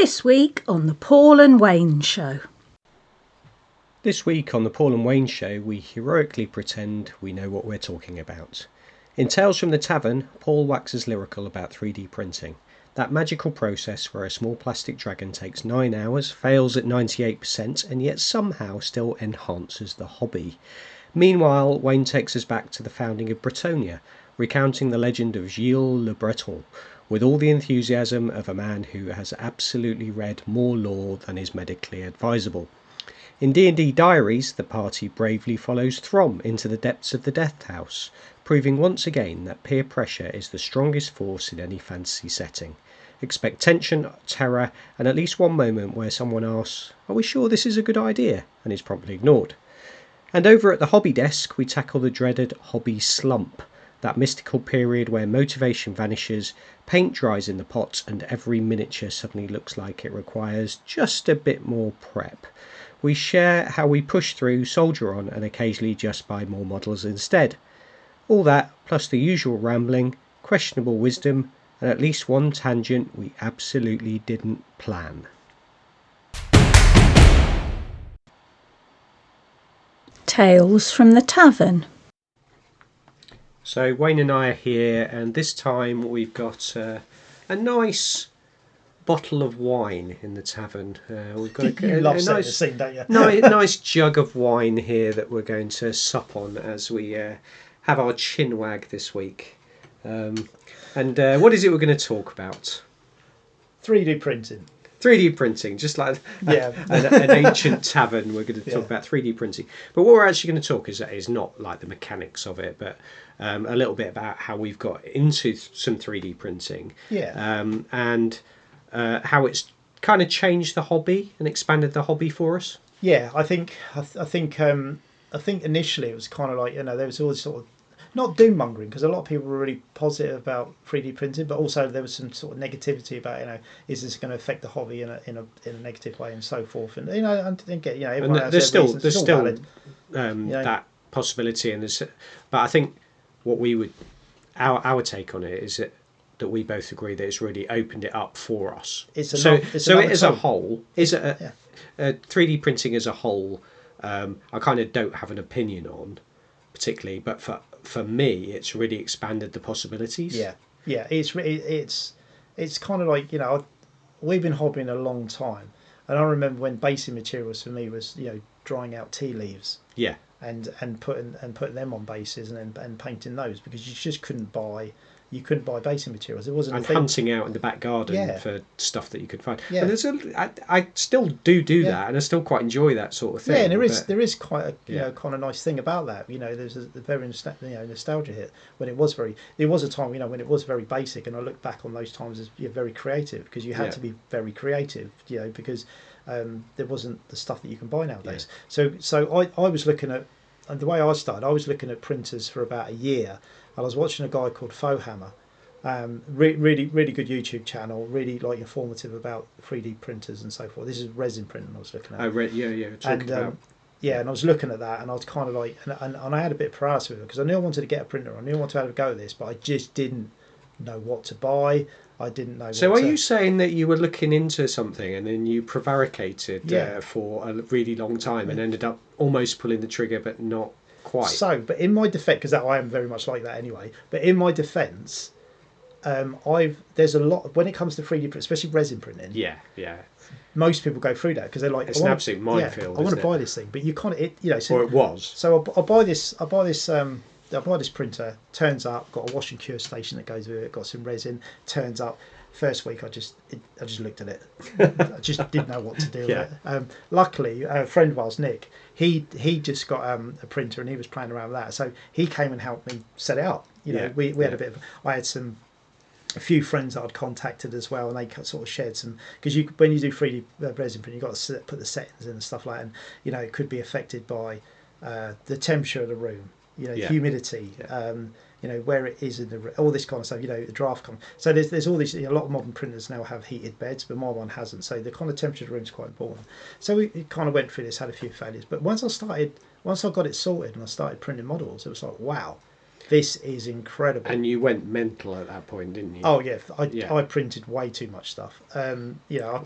This week on the Paul and Wayne Show. This week on the Paul and Wayne Show, we heroically pretend we know what we're talking about. In Tales from the Tavern, Paul waxes lyrical about 3D printing. That magical process where a small plastic dragon takes 9 hours, fails at 98%, and yet somehow still enhances the hobby. Meanwhile, Wayne takes us back to the founding of Bretonnia, recounting the legend of Giles le Breton, with all the enthusiasm of a man who has absolutely read more lore than is medically advisable. In D&D Diaries, the party bravely follows Throm into the depths of the Death House, proving once again that peer pressure is the strongest force in any fantasy setting. Expect tension, terror, and at least one moment where someone asks, "Are we sure this is a good idea?" and is promptly ignored. And over at the hobby desk, we tackle the dreaded hobby slump, that mystical period where motivation vanishes, paint dries in the pot, and every miniature suddenly looks like it requires just a bit more prep. We share how we push through, soldier on, and occasionally just buy more models instead. All that, plus the usual rambling, questionable wisdom, and at least one tangent we absolutely didn't plan. Tales from the Tavern. So Wayne and I are here, and this time we've got a nice bottle of wine in the tavern. We've got You love setting the scene, don't you? nice jug of wine here that we're going to sup on as we have our chin wag this week. And what is it we're going to talk about? 3D printing. 3D printing, just like Yeah. an ancient tavern, we're going to talk about 3D printing. But what we're actually going to talk is not like the mechanics of it, but a little bit about how we've got into some 3D printing. Yeah. And how it's kind of changed the hobby and expanded the hobby for us. Yeah, I think initially it was kind of like, there was always sort of not doom mongering, because a lot of people were really positive about 3D printing, but also there was some sort of negativity about is this going to affect the hobby in a negative way and so forth. And I think everyone has there's still valid. that possibility, and but I think what we would our take on it is that we both agree that it's really opened it up for us. It as a whole, 3D printing as a whole, I kind of don't have an opinion on particularly, but for me, it's really expanded the possibilities. Yeah, it's kind of like we've been hobbying a long time, and I remember when basing materials for me was drying out tea leaves. Yeah. And putting them on bases and painting those, because you just couldn't buy basing materials. It wasn't. And hunting out in the back garden for stuff that you could find. Yeah. And I still do that, and I still quite enjoy that sort of thing. Yeah, and there is quite a kind of nice thing about that. There's a very nostalgia hit when it was a time when it was very basic, and I look back on those times as very creative, because you had to be very creative, because there wasn't the stuff that you can buy nowadays. Yeah. So I was looking at, and the way I started, I was looking at printers for about a year. And I was watching a guy called Warhammer, really good YouTube channel, really informative about 3D printers and so forth. This is resin printing I was looking at. And I was looking at that, and I was kind of like, and I had a bit of paralysis with it, because I knew I wanted to get a printer, I knew I wanted to have a go at this, but I just didn't know what to buy. I didn't know. So, are you saying that you were looking into something and then you prevaricated for a really long time and ended up almost pulling the trigger, but not quite? So, but in my defence, because I am very much like that anyway. But in my defence, there's a lot when it comes to 3D print, especially resin printing. Yeah. Most people go through that because they're like, it's an absolute minefield. I want to buy this thing, but you can't. Or it was. So I buy this printer. Turns up, got a wash and cure station that goes with it. Got some resin. Turns up. First week, I just looked at it. I just didn't know what to do with it. Luckily, a friend of ours, Nick, he just got a printer, and he was playing around with that. So he came and helped me set it up. We had a bit of. I had a few friends that I'd contacted as well, and they sort of shared some, because when you do 3D resin print, you've got to put the settings in and stuff like that, and it could be affected by the temperature of the room, humidity. Where it is in all this kind of stuff, the draft. So there's all these. A lot of modern printers now have heated beds, but my one hasn't. So the kind of temperature of the room is quite important. So we kind of went through this, had a few failures, but once I got it sorted and I started printing models, it was like, wow, This is incredible. And you went mental at that point, didn't you? Oh yeah, I printed way too much stuff.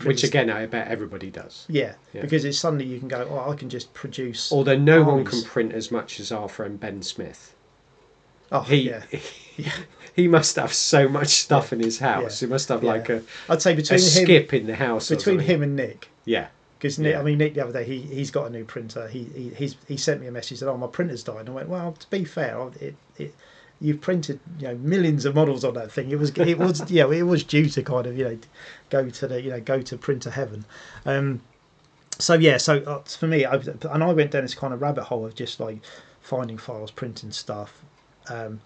Which again, I bet everybody does. Yeah, because it's suddenly you can go, oh, I can just produce. Although no one armies. can print as much as our friend Ben Smith. Oh, He must have so much stuff in his house. He must have like I'd say between him, skip in the house. Between him and Nick. Yeah. Because Nick, I mean, Nick the other day, he's got a new printer. He sent me a message that, oh, my printer's died. And I went, well, to be fair, you've printed millions of models on that thing. It was it was due to kind of go to printer heaven. So for me, I went down this kind of rabbit hole of just like finding files, printing stuff.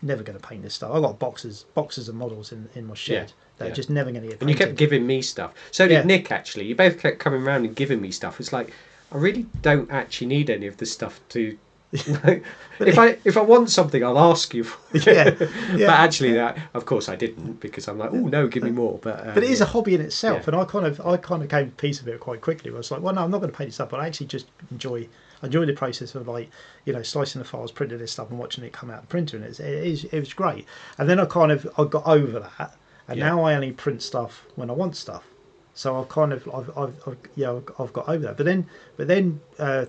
Never going to paint this stuff. I got boxes of models in my shed. They're just never going to get painted. And you kept giving me stuff. So did Nick, actually. You both kept coming around and giving me stuff. It's like, I really don't actually need any of this stuff to... if I want something, I'll ask you for it. But actually, of course I didn't, because I'm like, oh no, give me more. But it is a hobby in itself, and I kind of came to peace with it quite quickly. I was like, well, no, I'm not going to paint this up, but I actually just enjoy the process of slicing the files, printing this stuff, and watching it come out of the printer, and it was great. And then I got over that, and now I only print stuff when I want stuff. So I've got over that. But then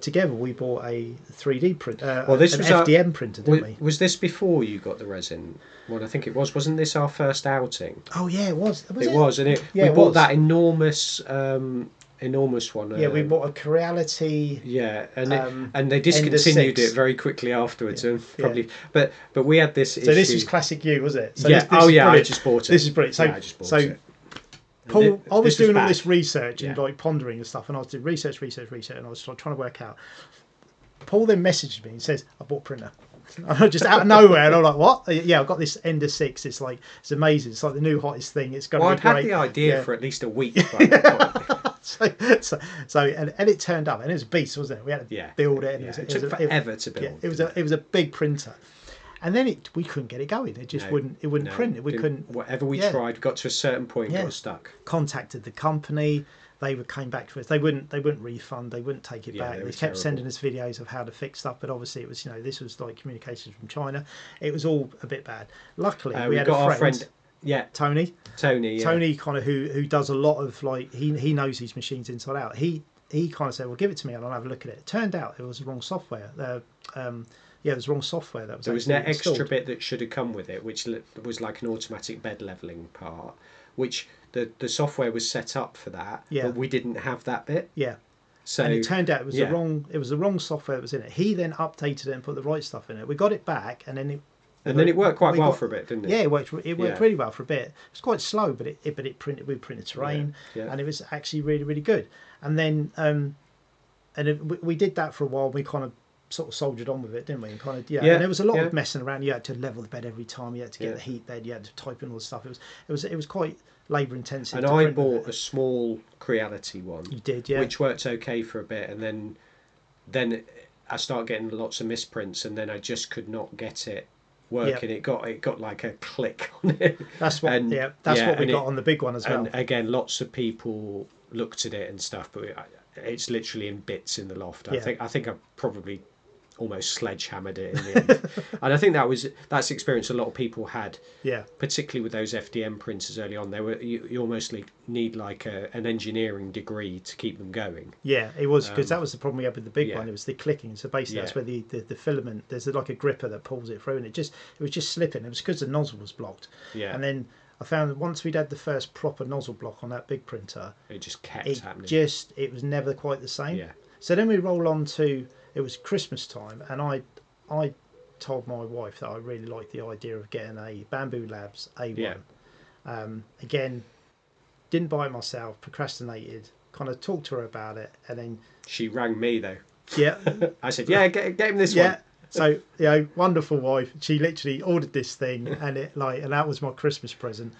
together we bought a 3D print, an FDM printer, didn't we? Was this before you got the resin? Well, I think it was. Wasn't this our first outing? Oh yeah, it was. It was, and we bought that enormous one. Yeah, we bought a Creality. Yeah, and they discontinued it very quickly afterwards, and probably. But we had this. So this was classic you, was it? So this I just bought it. This is brilliant. So I just bought it. Paul, I was doing all this research and like pondering and stuff, and I was doing research, and I was trying to work out. Paul then messaged me and says, "I bought a printer." Just out of nowhere, and I'm like, "What?" Yeah, I've got this Ender 6. It's amazing. It's like the new hottest thing. It's going to be great. I'd had the idea for at least a week. So it turned up, and it was a beast, wasn't it? We had to build it, and it took forever to build. Yeah, it was a big printer. And then we couldn't get it going. It just wouldn't print. We couldn't. Whatever we tried, got to a certain point, got stuck. Contacted the company. They came back to us. They wouldn't refund. They wouldn't take it back. They kept sending us videos of how to fix stuff. But obviously, it was this was like communications from China. It was all a bit bad. Luckily, we had got our friend. Tony. Tony kind of who does a lot of he knows these machines inside out. He kind of said, well, give it to me and I'll have a look at it. It turned out it was the wrong software. It was wrong software that was. There was an extra bit that should have come with it, which was like an automatic bed leveling part, which the software was set up for that, but we didn't have that bit. Yeah. So and it turned out it was the wrong software that was in it. He then updated it and put the right stuff in it. We got it back, and then it worked quite well for a bit, didn't it? Yeah, it worked really well for a bit. It was quite slow, but it printed. We printed terrain, and it was actually really, really good. And then we did that for a while. We kind of sort of soldiered on with it, didn't we? And kind of and there was a lot of messing around. You had to level the bed every time. You had to get the heat bed. You had to type in all the stuff. It was quite labour intensive. And I bought a small Creality one. You did, yeah. Which worked okay for a bit, and then I started getting lots of misprints, and then I just could not get it working. It got like a click on it. That's what we got on the big one as well. And again, lots of people looked at it and stuff, but it's literally in bits in the loft. I think I probably almost sledgehammered it in the end. And I think that's the experience a lot of people had. Yeah. Particularly with those FDM printers early on, you almost need like an engineering degree to keep them going. Yeah, it was because that was the problem we had with the big one. It was the clicking. So basically, that's where the filament. There's like a gripper that pulls it through, and it was just slipping. It was because the nozzle was blocked. Yeah. And then I found that once we'd had the first proper nozzle block on that big printer, it just kept happening. It was never quite the same. Yeah. So then we roll on to it was Christmas time, and I told my wife that I really liked the idea of getting a Bamboo Labs A1. Yeah. Again, didn't buy it myself, procrastinated, kind of talked to her about it, and then she rang me though. Yeah. I said, get him this one. So wonderful wife. She literally ordered this thing, and that was my Christmas present.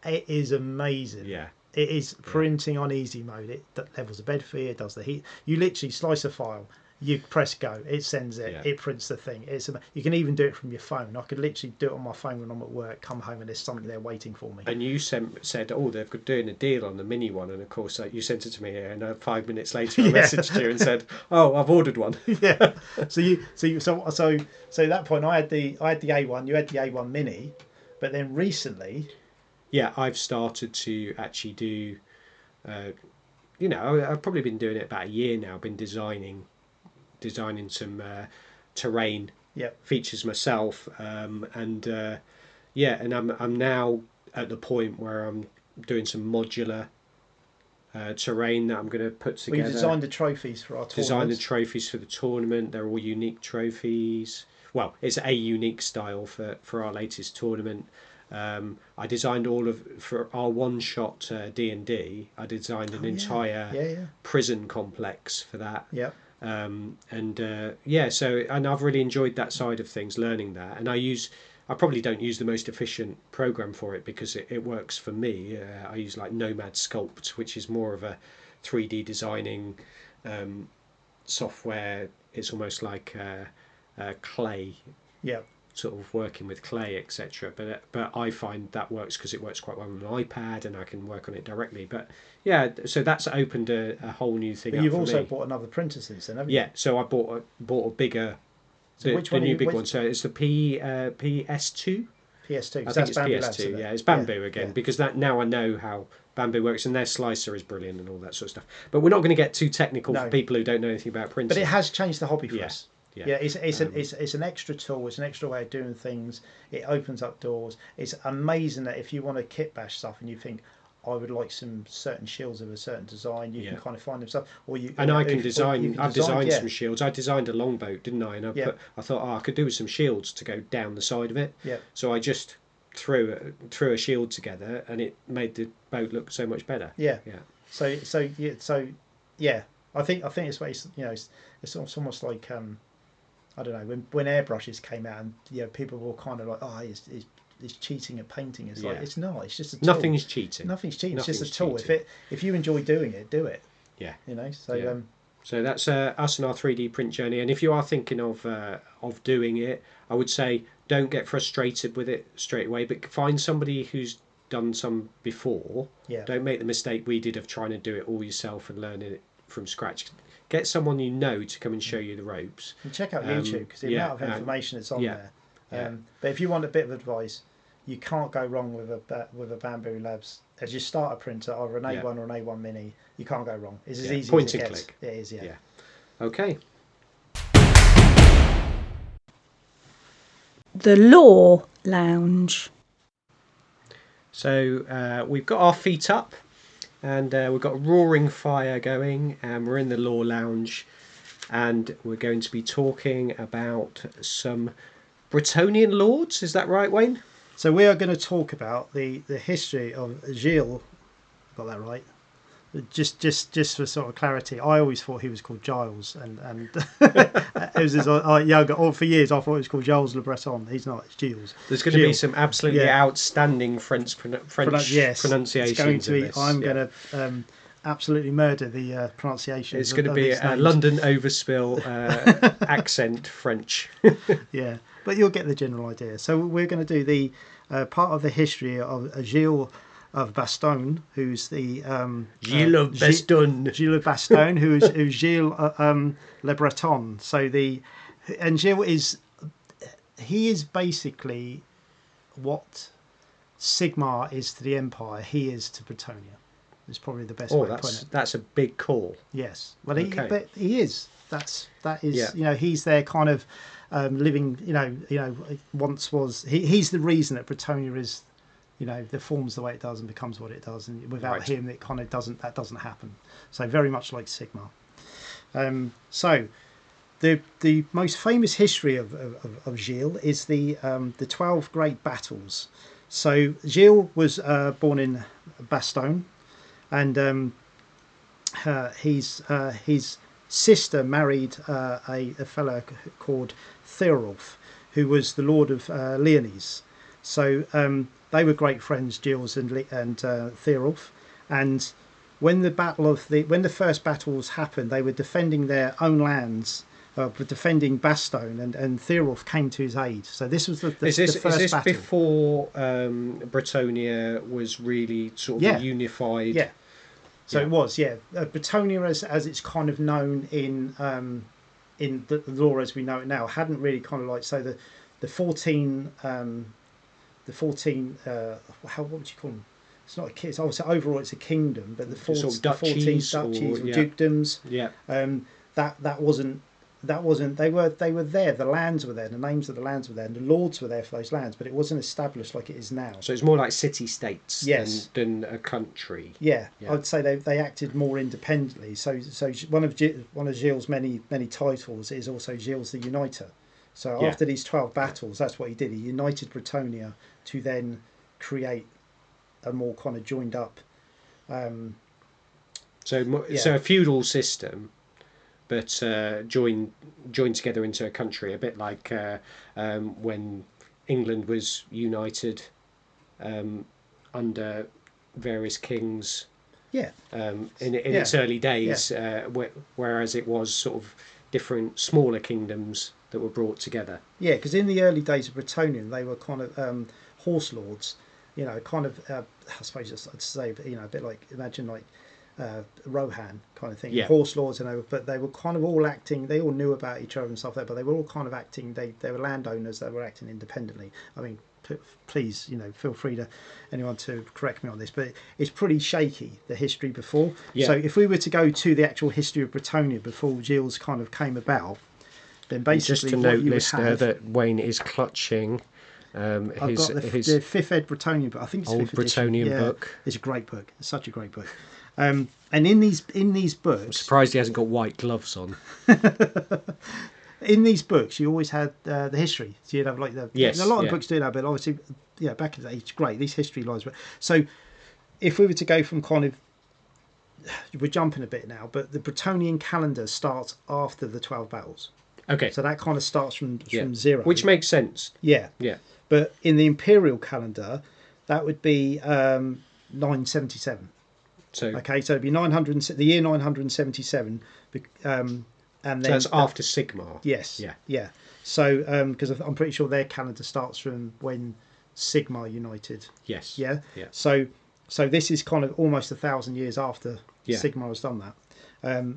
It is amazing. Yeah. It is printing on easy mode. It levels the bed for you. It does the heat. You literally slice a file. You press go, it sends it, it prints the thing. You can even do it from your phone. I could literally do it on my phone when I'm at work, come home and there's something there waiting for me. And you said, oh, they're doing a deal on the mini one, and of course you sent it to me, and 5 minutes later I messaged you and said, oh, I've ordered one. Yeah. So at that point I had the A1, you had the A1 mini, but then recently, I've started to actually do. I've probably been doing it about a year now. I've been designing some terrain features myself, and I'm now at the point where I'm doing some modular terrain that I'm going to put together. We designed the trophies for our tournament. Designed the trophies for the tournament. They're all unique trophies. Well, it's a unique style for our latest tournament. I designed for our one-shot D&D. I designed an entire prison complex for that. Yeah. And I've really enjoyed that side of things, learning that. And I probably don't use the most efficient program for it because it works for me. I use like Nomad Sculpt, which is more of a 3D designing software. It's almost like clay. Yeah. Sort of working with clay, etc. But I find that works because it works quite well on an iPad, and I can work on it directly. But so that's opened a whole new thing. But you've also bought another printer since then, haven't you? Yeah, so I bought a bigger, the new big one. So it's the PS2. PS2. I think it's PS2. Yeah, it's Bamboo again because that now I know how Bamboo works, and their slicer is brilliant and all that sort of stuff. But we're not going to get too technical for people who don't know anything about printing. But it has changed the hobby for us. Yeah, it's an extra tool. It's an extra way of doing things. It opens up doors. It's amazing that if you want to kit bash stuff and you think, I would like some certain shields of a certain design, you can kind of find them stuff. I've designed some shields. I designed a longboat, didn't I? And I thought, I could do with some shields to go down the side of it. Yeah. So I just threw a shield together, and it made the boat look so much better. Yeah. Yeah. So I think it's it's almost like I don't know, when airbrushes came out, and people were kind of like, he's cheating at painting. It's like, it's not. It's just a tool. Nothing's cheating. Nothing's cheating. It's just a tool. If you enjoy doing it, do it. Yeah. So that's us and our 3D print journey. And if you are thinking of doing it, I would say don't get frustrated with it straight away, but find somebody who's done some before. Yeah. Don't make the mistake we did of trying to do it all yourself and learning it from scratch. Get someone you know to come and show you the ropes. And check out YouTube because the amount of information that's on there. But if you want a bit of advice, you can't go wrong with a Bamboo Labs. As you start a printer, either an A1 or an A1 Mini, you can't go wrong. It's as easy point as it and gets. click. It is, yeah. Okay. The Law Lounge. So we've got our feet up, and we've got a roaring fire going, and we're in the Law Lounge, and we're going to be talking about some Bretonnian lords. Is that right, Wayne? So we are going to talk about the history of Giles. Got that right? Just for sort of clarity, I always thought he was called Giles, and it was younger. Or for years, I thought it was called Giles le Breton. He's not. It's Giles. There's going to be some absolutely outstanding French pronunciations. It's going to be. Of this. I'm going to absolutely murder the pronunciation. It's going to be a London overspill accent French. Yeah, but you'll get the general idea. So we're going to do the part of the history of Giles of Bastogne, who's the Giles of Bastogne. Giles of Bastogne, who's Giles le Breton. So Giles is basically what Sigmar is to the Empire. He is to Bretonnia. Is probably the best way to put it. That's a big call. Yes, but he is. That is. He's their kind of living. Once was. He's the reason that Bretonnia is. The forms the way it does and becomes what it does, and without him, it kind of doesn't happen. So very much like Sigmar. So the most famous history of Giles is the 12 great battles. So Giles was born in Bastogne, and his sister married a fellow called Theorulf, who was the lord of Lyonesse. So they were great friends, Giles and Theorulf. And when the first battles happened, they were defending their own lands were defending Bastogne, and Theorulf came to his aid. So this was the Is first this battle. before Bretonnia was really sort of unified? Yeah. So Yeah. it was, Bretonnia, as it's kind of known in the lore as we know it now, hadn't really kind of like, so the 14 what would you call them? It's not a king. So overall, it's a kingdom, but the 14 duchies or dukedoms. Yeah. That wasn't. They were there. The lands were there. The names of the lands were there, and the lords were there for those lands. But it wasn't established like it is now. So it's more like city-states than a country. Yeah, I'd say they acted more independently. So one of Giles' many titles is also Giles the Uniter. So after these 12 battles, that's what he did. He united Bretonnia to then create a more kind of joined up. So a feudal system, but joined together into a country, a bit like when England was united under various kings. Yeah. In its early days, whereas it was sort of different smaller kingdoms that were brought together. Yeah, because in the early days of Bretonnian, they were kind of horse lords. Kind of I suppose I'd say, a bit like, imagine like Rohan kind of thing. Horse lords, but they were kind of all acting. They all knew about each other and stuff there, but they were all kind of acting. They were landowners. They were acting independently. I mean, please, feel free to anyone to correct me on this, but it's pretty shaky, the history before. Yeah. So if we were to go to the actual history of Bretonnia before Giles kind of came about, then basically just to note, listener, that Wayne is clutching. I've got the fifth ed Bretonnian book. I think it's old fifth edition. Bretonnian book. It's a great book. It's such a great book. And in these books, I'm surprised he hasn't got white gloves on. In these books, you always had the history. So you'd have like a lot of books do that, but obviously, back in the day, it's great. These history lines. So if we were to go from kind of, we're jumping a bit now, but the Bretonnian calendar starts after the 12 battles. Okay. So that kind of starts from zero, which makes sense. Yeah. Yeah. But in the imperial calendar, that would be 977. So it'd be 900, the year 977, and then that's after Sigmar. Yes. Yeah. So because I'm pretty sure their calendar starts from when Sigmar united. Yes. Yeah. Yeah. So this is kind of almost 1,000 years after Sigmar has done that.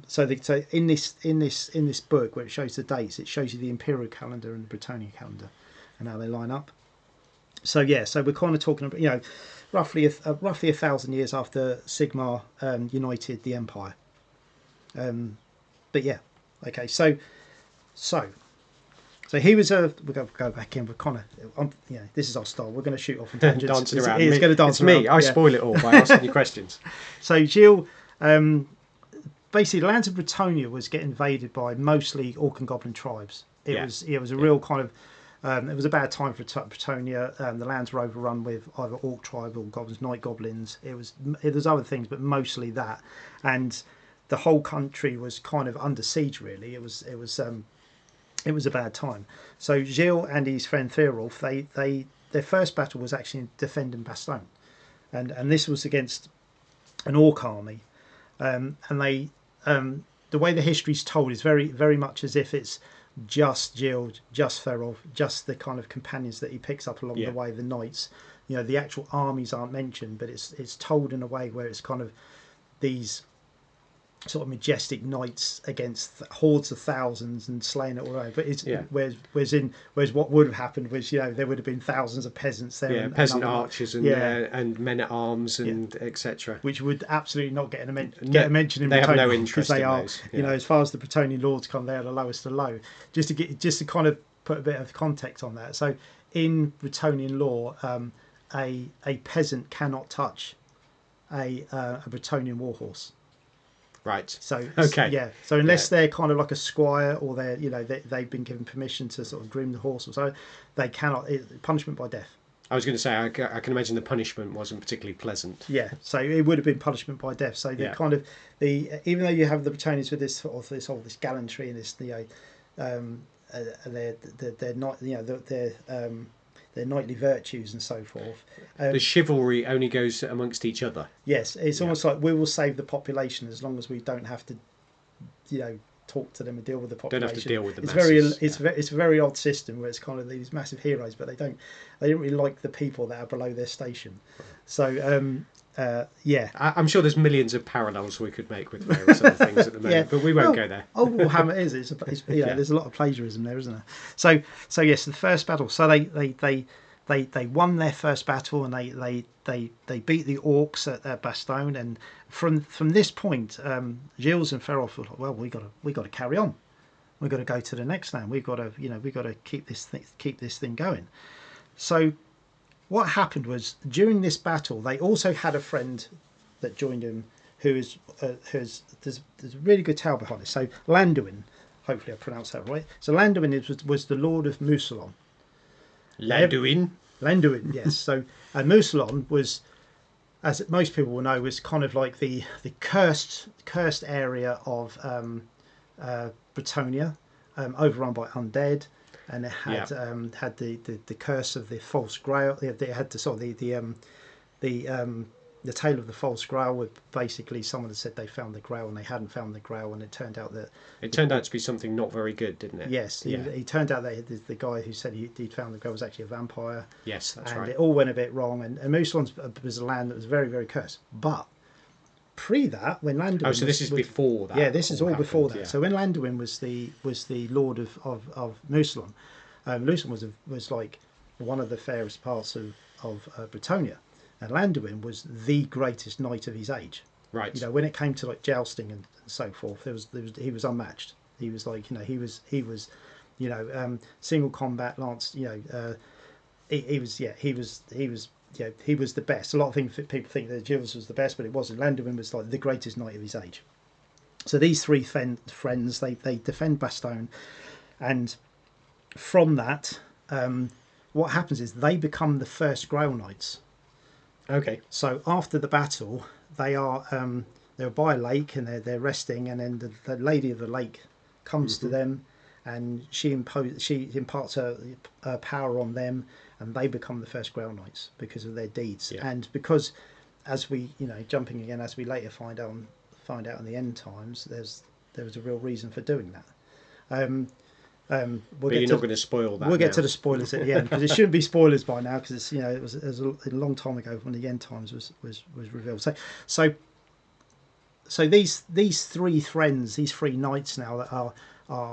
So in this book where it shows the dates, it shows you the imperial calendar and the Bretonnian calendar, and how they line up. So we're kind of talking about roughly 1,000 years after Sigmar united the empire. But yeah, okay. So he was we're going to go back in. We're kind of this is our style. We're going to shoot off on tangents. Dancing around. It's going to dance around. Me. I spoil it all by asking you questions. So Giles, basically, the lands of Bretonnia was getting invaded by mostly orc and goblin tribes. It was a real kind of. It was a bad time for Bretonnia. The lands were overrun with either orc tribe or goblins, night goblins. It was other things, but mostly that, and the whole country was kind of under siege. Really, it was a bad time. So Giles and his friend Theorulf, their first battle was actually defending Bastogne, and this was against an orc army, and they the way the history's told is very very much as if it's just Giles, just Theorulf, just the kind of companions that he picks up along the way, the knights. The actual armies aren't mentioned, but it's told in a way where it's kind of these sort of majestic knights against hordes of thousands and slaying it all over. But whereas what would have happened was there would have been thousands of peasants there, peasant archers and men at arms and etc. Which would absolutely not get a mention in they Bretonnia, have no interest because they in are those. as far as the Bretonnian lords come, they are the lowest of low. Just to kind of put a bit of context on that. So in Bretonnian law, a peasant cannot touch a Bretonnian warhorse. Right. So okay. So unless they're kind of like a squire, or they've been given permission to sort of groom the horse, or so, they cannot. Punishment by death. I was going to say I can imagine the punishment wasn't particularly pleasant. Yeah. So it would have been punishment by death. So they're kind of even though you have the Bretonnians with this sort of this gallantry and this their knightly virtues and so forth. The chivalry only goes amongst each other. Yes, it's almost like we will save the population as long as we don't have to, talk to them and deal with the Don't population. have to deal with the it's masses. it's a very odd system where it's kind of these massive heroes, but they don't really like the people that are below their station. So yeah, I'm sure there's millions of parallels we could make with various other things at the moment, but we won't go there. Old Warhammer is it's there's a lot of plagiarism there, isn't there? So yes, the first battle. So they won their first battle and they beat the orcs at Bastogne, and from this point, Giles and Ferrolf were like, well, we got to carry on. We've got to go to the next land. We've got to keep this thing going. So what happened was during this battle, they also had a friend that joined them there's a really good tale behind it. So Landuin, hopefully I pronounced that right. So Landuin was the Lord of Mousillon. Landuin, yes. So and Mousillon was, as most people will know, was kind of like the cursed area of Bretonnia, overrun by undead. And it had had the curse of the false grail. It had the tale of the false grail, with basically someone had said they found the grail and they hadn't found the grail, and it turned out to be something not very good, didn't it? Yes, he turned out that the guy who said he'd found the grail was actually a vampire. Yes, that's right. And it all went a bit wrong, and Mousillon was a land that was very, very cursed. But pre that, when Landuin so this is before that. Yeah, this is all happened, before that. Yeah. So when Landuin was the Lord of Mousillon, Mousillon was like one of the fairest parts of Bretonnia, and Landuin was the greatest knight of his age. Right. You know, when it came to like jousting and so forth, he was unmatched. He was like, he was single combat lance. He was the best. A lot of people think that Giles was the best, but it wasn't. Landuin was like the greatest knight of his age. So these three friends, they defend Bastogne, and from that, what happens is they become the first Grail Knights. Okay. So after the battle, they're by a lake and they're resting, and then the Lady of the Lake comes to them, and she imparts her power on them, and they become the first Grail Knights because of their deeds. Yeah. And because, as we jumping again, as we later find out in the end times, there was a real reason for doing that. But you're not going to spoil that. We'll get to the spoilers at the end, because it shouldn't be spoilers by now, because it's it was a long time ago when the end times was revealed. So these three friends, these three knights now that are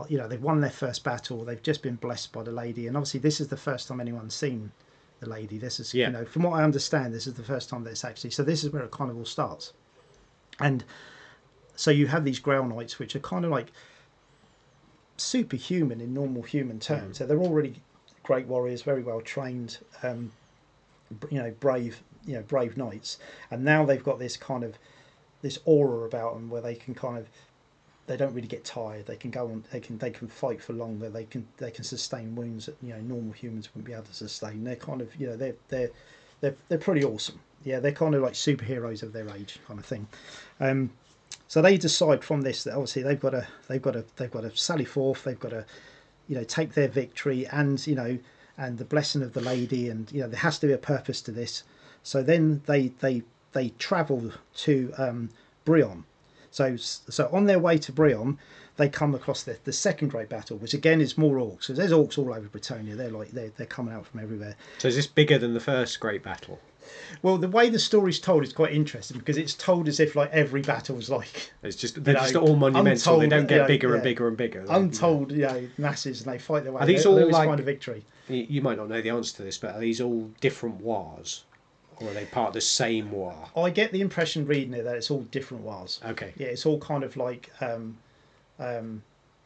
they've won their first battle. They've just been blessed by the lady, and obviously this is the first time anyone's seen the lady. This is from what I understand, this is the first time that it's actually. So this is where it kind of all starts, and so you have these Grail Knights, which are kind of like superhuman in normal human terms. So they're already great warriors, very well trained, brave knights, and now they've got this kind of this aura about them where they can they don't really get tired. They can go on. They can fight for longer. They can sustain wounds that normal humans wouldn't be able to sustain. They're kind of they're pretty awesome. Yeah, they're kind of like superheroes of their age, kind of thing. So they decide from this that obviously they've got to sally forth. They've got to take their victory and and the blessing of the lady, and there has to be a purpose to this. So then they travel to Brion. So on their way to Brion, they come across the second great battle, which again is more orcs. So there's orcs all over Bretonnia. They're coming out from everywhere. So is this bigger than the first great battle? Well, the way the story's told is quite interesting, because it's told as if like every battle was like they're just all monumental. Untold, they don't get bigger and bigger and bigger. Untold, masses, and they fight their way. Are these all like find a victory? You might not know the answer to this, but are these all different wars? Or are they part of the same war? I get the impression reading it that it's all different wars. Okay. Yeah, it's all kind of like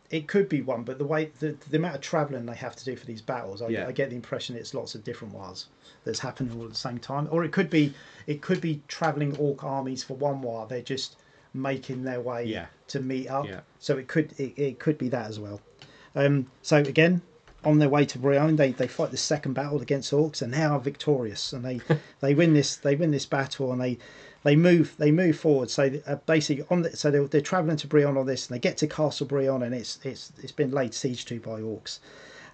it could be one, but the way the amount of travelling they have to do for these battles, I get the impression it's lots of different wars that's happening all at the same time. Or it could be travelling orc armies for one war. They're just making their way to meet up. Yeah. So it could be that as well. So again, on their way to Brion, they fight the second battle against orcs, and they are victorious, and they win this battle, and they move forward. So basically they're travelling to Brion on this, and they get to Castle Brion, and it's been laid siege to by orcs,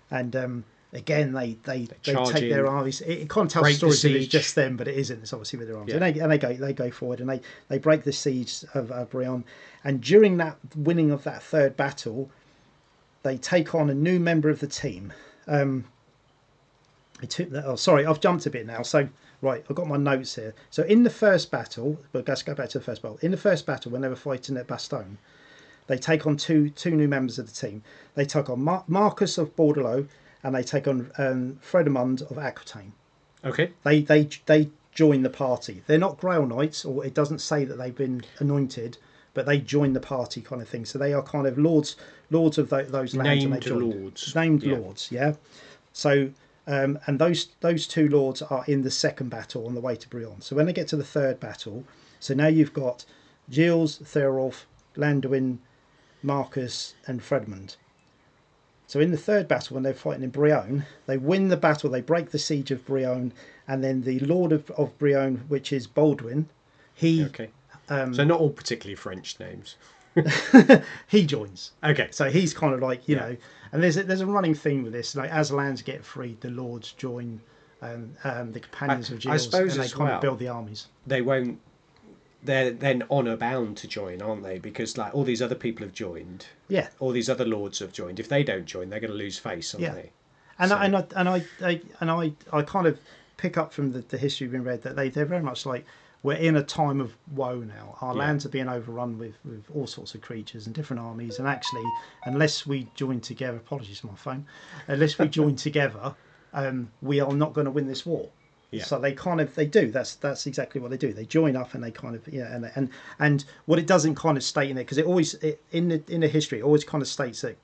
and again, they charge take their in, armies. It kind of tells break the stories if it's siege. just them, but it isn't. It's obviously with their armies. Yeah. And they go forward and they break the siege of Breton. And during that winning of that third battle, they take on a new member of the team. Sorry, I've jumped a bit now. So right, I've got my notes here. So in the first battle, but let's go back to the first battle. In the first battle, when they were fighting at Bastogne, they take on two new members of the team. They take on Marcus of Bordelot, and they take on Fredemund of Aquitaine. Okay. They join the party. They're not Grail Knights, or it doesn't say that they've been anointed, but they join the party kind of thing. So they are kind of lords of those lands. Named and they join. lords. Named lords, yeah. So and those two lords are in the second battle on the way to Brion. So when they get to the third battle, so now you've got Giles, Theorolf, Landuin, Marcus, and Fredmund. So in the third battle, when they're fighting in Brion, they win the battle, they break the siege of Brion, and then the Lord of Brion, which is Baldwin, he Okay. So not all particularly French names. he joins. Okay. So he's kind of like, you know, and there's a running theme with this. Like as lands get freed, the lords join the companions of Giles, and they kind of build the armies. They won't. They're then honour bound to join, aren't they? Because like all these other people have joined. Yeah. All these other lords have joined. If they don't join, they're going to lose face, aren't they? And So- I kind of pick up from the history being read that they're very much like, we're in a time of woe now. Our lands are being overrun with all sorts of creatures and different armies, and actually, unless we join together, apologies for my phone, unless we join together, we are not going to win this war. Yeah. So they do. That's exactly what they do. They join up and they kind of and what it doesn't kind of state in it, because in the history it always kind of states that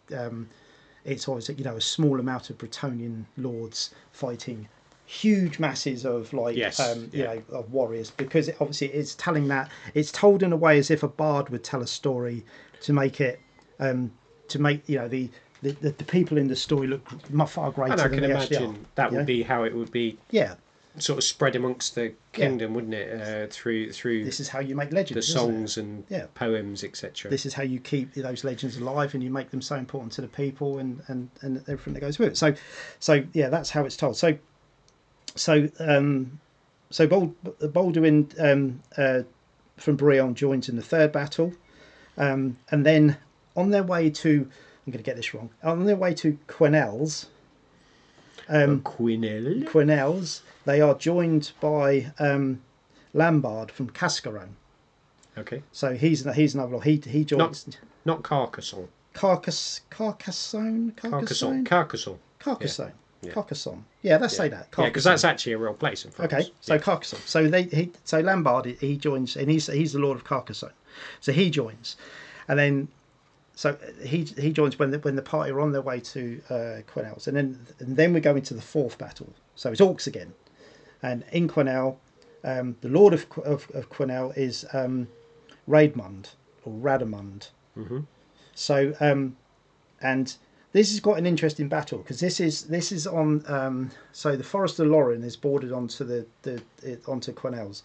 it's always a small amount of Bretonnian lords fighting huge masses of of warriors, because it's telling that it's told in a way as if a bard would tell a story to make it the people in the story look far greater and I than can they actually are. imagine that would be how it would be. Yeah. Sort of spread amongst the kingdom, wouldn't it? Through this is how you make legends, the songs and poems, etc. This is how you keep those legends alive, and you make them so important to the people and everything that goes with it. So that's how it's told. So Baldwin from Brion joins in the third battle, and then on their way to, I'm going to get this wrong, on their way to Quenelles, they are joined by Lambard from Cascaron. Okay. So he's another lord. He joins. Not Carcassonne. Carcassonne. Yeah. Carcassonne. Yeah, let's say that. Yeah, because that's actually a real place in France. Okay, so Carcassonne. So Lambard he joins, and he's the Lord of Carcassonne. So he joins, and then he joins when the party are on their way to Quenelles, and then we go into the fourth battle. So it's orcs again, and in Quenelle, the Lord of Quenelle is Raedmund or Radamund. Mm-hmm. So and this has got an interesting battle, because this is on so the Forest of Lorraine is bordered onto onto Quenelles,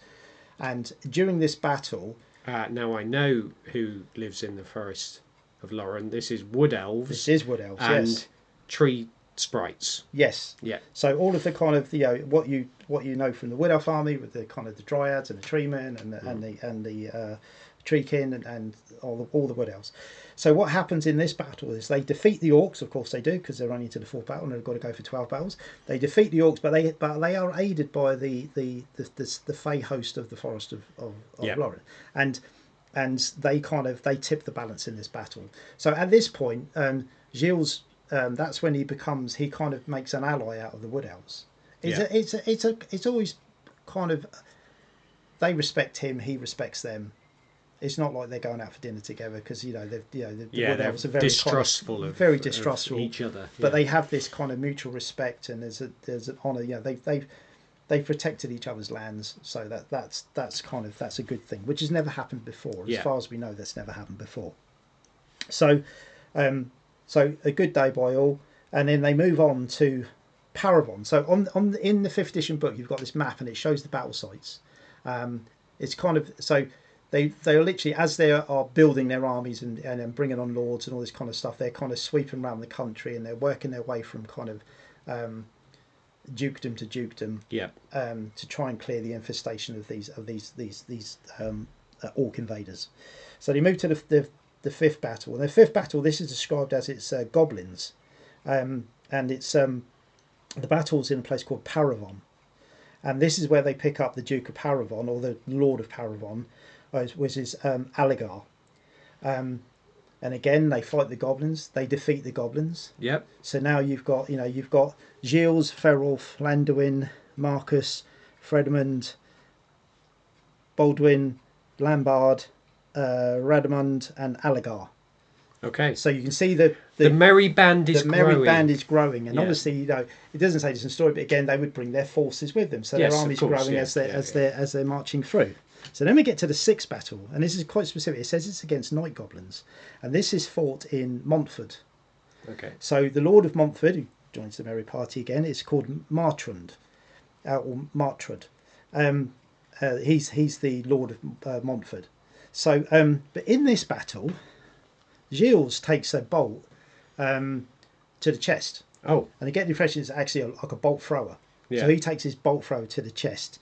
and during this battle, now I know who lives in the Forest of Lorraine. This is wood elves. This is wood elves, and yes. Tree sprites. Yes. Yeah. So all of the kind of what you know from the wood elf army, with the kind of the dryads and the treemen and the treekin and all the wood elves. So what happens in this battle is they defeat the orcs. Of course they do, because they're only to the fourth battle and they've got to go for 12 battles. They defeat the orcs, but they are aided by the fey host of the Forest of Lorraine, and they tip the balance in this battle. So at this point, Giles, that's when he kind of makes an ally out of the wood elves. It's always kind of, they respect him, he respects them. It's not like they're going out for dinner together, because the wood elves are very distrustful kind of, of very distrustful of each other. But they have this kind of mutual respect, and there's an honour. They've protected each other's lands, so that's a good thing, which has never happened before. As far as we know, that's never happened before. So a good day by all, and then they move on to Paravon. So in the 5th edition book, you've got this map, and it shows the battle sites. It's kind of so. They are literally, as they are building their armies and bringing on lords and all this kind of stuff, they're kind of sweeping around the country, and they're working their way from kind of dukedom to dukedom, Yeah. to try and clear the infestation of these orc invaders. So they moved to the fifth battle. And the fifth battle, this is described as it's goblins, and it's the battle's in a place called Paravon, and this is where they pick up the Duke of Paravon, or the Lord of Paravon, which is Alligar. And again, they fight the goblins. They defeat the goblins. Yep. So now you've got Giles, Ferulf, Landuin, Marcus, Fredmund, Baldwin, Lambard, Radamund, and Alligar. Okay. So you can see the merry band is growing. The merry band is growing, and Yeah. obviously, it doesn't say this in the story, but again, they would bring their forces with them, so Yes, their of army's course, growing yeah, as they're marching through. So then we get to the sixth battle, and this is quite specific. It says it's against night goblins, and this is fought in Montford. Okay. So the Lord of Montford, who joins the merry party again, is called Martrund, or Martrud. He's the Lord of Montford. So, but in this battle, Giles takes a bolt to the chest. Oh. And I get the impression it's actually like a bolt thrower. Yeah. So he takes his bolt thrower to the chest.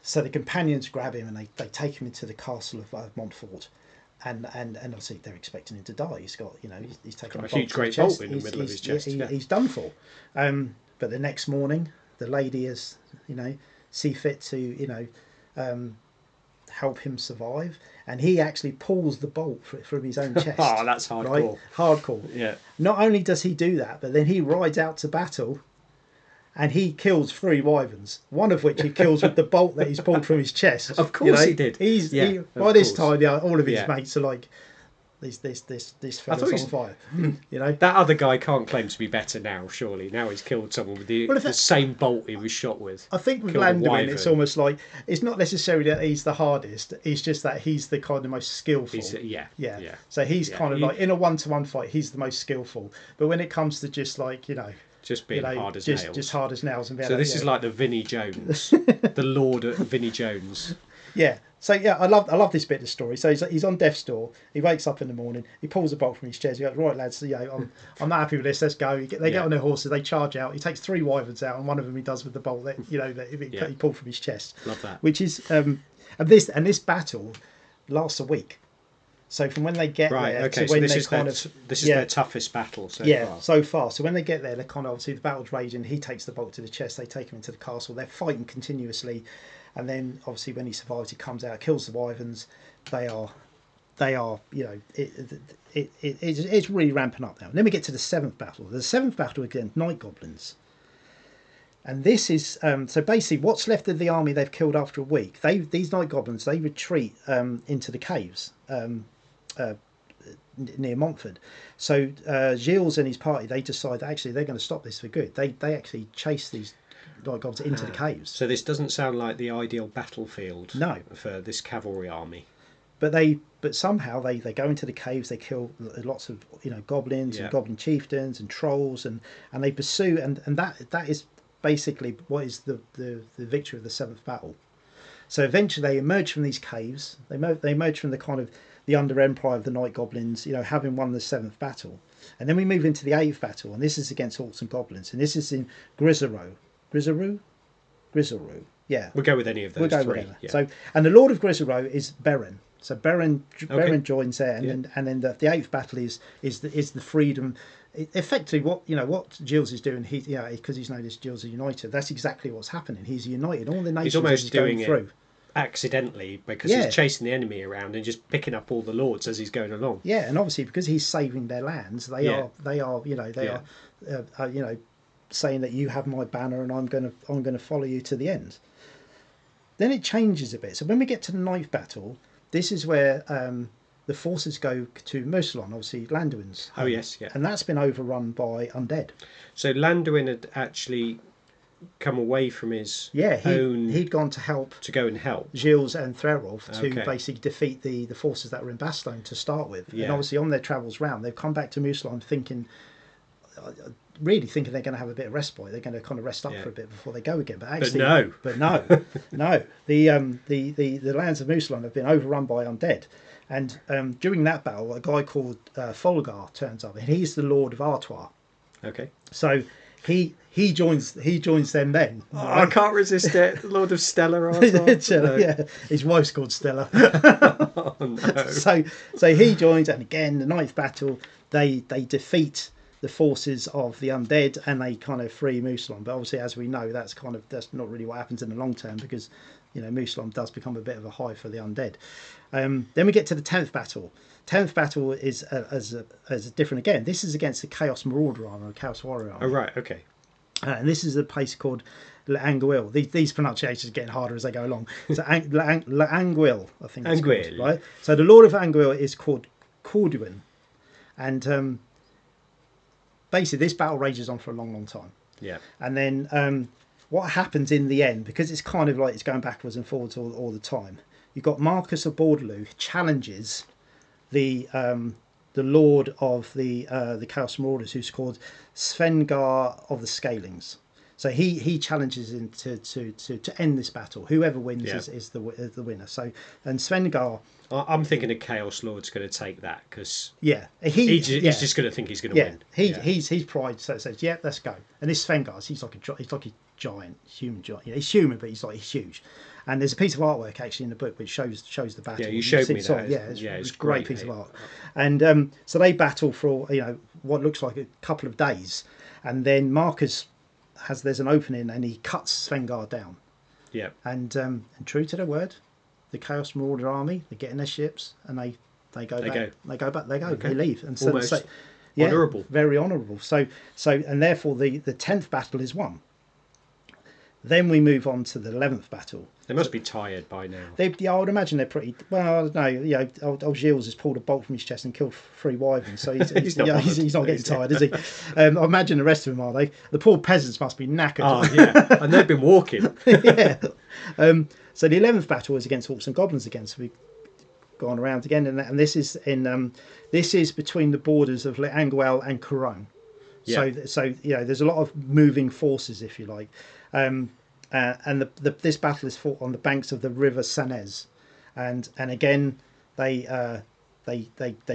So the companions grab him and they take him into the castle of Montfort. And obviously they're expecting him to die. He's got, he's taken Got a a huge great bolt in the middle of his chest. He's done for. But the next morning, the lady has, see fit to, help him survive. And he actually pulls the bolt from his own chest. Oh, that's hardcore. Right? Hardcore. Yeah. Not only does he do that, but then he rides out to battle and he kills 3 wyverns, one of which he kills with the bolt that he's pulled from his chest. Of course he did. By this time, all of his mates are like, this fellow's on fire. That other guy can't claim to be better now, surely. Now he's killed someone with the same bolt he was shot with. I think with Killed a Landuin, wyvern. it's almost like, it's not necessarily that he's the hardest, it's just that he's the kind of most skillful. Yeah. So he's kind of like, in a one-to-one fight, he's the most skillful. But when it comes to just like, just being hard as nails. Just hard as nails. And so this is like the Vinnie Jones, the Lord of Vinnie Jones. Yeah. So I love this bit of the story. So he's on death's door. He wakes up in the morning. He pulls a bolt from his chest. He goes, right lads, I'm not happy with this. Let's go. They get on their horses. They charge out. He takes 3 wyverns out, and one of them he does with the bolt that he pulled from his chest. Love that. Which is and this battle lasts a week. So from when they get there to when this they is their toughest battle so far. So far. So when they get there, they're kind of, obviously the battle's raging. He takes the bolt to the chest. They take him into the castle. They're fighting continuously, and then obviously when he survives, he comes out, kills the wyverns. They are, it's really ramping up now. And then we get to the 7th battle. The 7th battle against night goblins. And this is so basically what's left of the army they've killed after a week. These night goblins, they retreat into the caves. Near Montford. So Giles and his party, they decide that actually they're going to stop this for good. They actually chase these night goblins into the caves. So this doesn't sound like the ideal battlefield for this cavalry army. But somehow they go into the caves, they kill lots of goblins and goblin chieftains and trolls, and they pursue, and that is basically what is the victory of the 7th battle. So eventually they emerge from these caves. They emerge from the kind of the under empire of the night goblins, having won the 7th battle. And then we move into the 8th battle, and this is against orcs and goblins, and this is in Grisero. Grisero? Yeah. We'll go with any of those three. Yeah. So, and the Lord of Grisero is Beren. So Beren joins there, and then the 8th battle is the freedom. Effectively, what Giles is doing, because he's known as Giles the United. That's exactly what's happening. He's united all the nations. He's almost doing through. Accidentally, because he's chasing the enemy around and just picking up all the lords as he's going along. Yeah, and obviously because he's saving their lands, they are saying that you have my banner and I'm going to follow you to the end. Then it changes a bit. So when we get to the 9th battle, this is where the forces go to Mercelon, obviously Landuin's home. Oh yes, yeah. And that's been overrun by undead. So Landuin had actually come away from his own... He'd gone to go and help Giles and Threrolf to basically defeat the forces that were in Bastone to start with. And obviously on their travels round, they've come back to Mercelon really thinking they're going to have a bit of respite. They're going to kind of rest up for a bit before they go again. But actually, no. The lands of Mercelon have been overrun by undead. And during that battle, a guy called Folgar turns up, and he's the Lord of Artois. Okay. So he joins them then. Oh, I can't resist it. Lord of Stella. Yeah, his wife's called Stella. Oh, no. So he joins, and again the ninth battle, they defeat the forces of the undead and they kind of free Musalem. But obviously, as we know, that's not really what happens in the long term, because Musalem does become a bit of a hive for the undead. Then we get to the 10th battle. 10th battle is as different again. This is against the Chaos Marauder army, Chaos Warrior army. Oh, right, okay. And this is a place called L'Anguille. These pronunciations are getting harder as they go along. So L'Anguille, I think it's called, right? So the Lord of Anguille is called Corduin. And basically this battle rages on for a long, long time. Yeah. And then what happens in the end, because it's kind of like it's going backwards and forwards all the time, you've got Marcus of Bordeloo challenges the Lord of the Chaos Marauders, who's called Svengar of the Scalings. So he challenges him to end this battle. Whoever wins is the winner. So, and Svengar, I'm thinking a Chaos Lord's going to take that, because he's just going to think he's going to win. His pride says, "Yeah, let's go." And this Svengar, he's like a giant, human giant. He's human, but he's huge. And there's a piece of artwork actually in the book which shows the battle. Yeah, you showed me that. It's a great piece of art. And so they battle for what looks like a couple of days, and then Marcus there's an opening and he cuts Svengar down. Yeah. And true to their word, the Chaos Marauder army, they get in their ships and they go back. They leave. And so almost honourable. Very honourable. So and therefore the 10th battle is won. Then we move on to the 11th battle. They must be tired by now. I would imagine they're pretty. Well, I don't know. Old Giles has pulled a bolt from his chest and killed 3 wyverns, so he's not getting tired, is he? I imagine the rest of them are. The poor peasants must be knackered. Oh yeah, and they've been walking. Yeah. So the 11th battle is against orcs and goblins again. So we've gone around again, and this is between the borders of L'Anguille and Couronne. Yeah. So there's a lot of moving forces, if you like. And this battle is fought on the banks of the river Sanez, and again they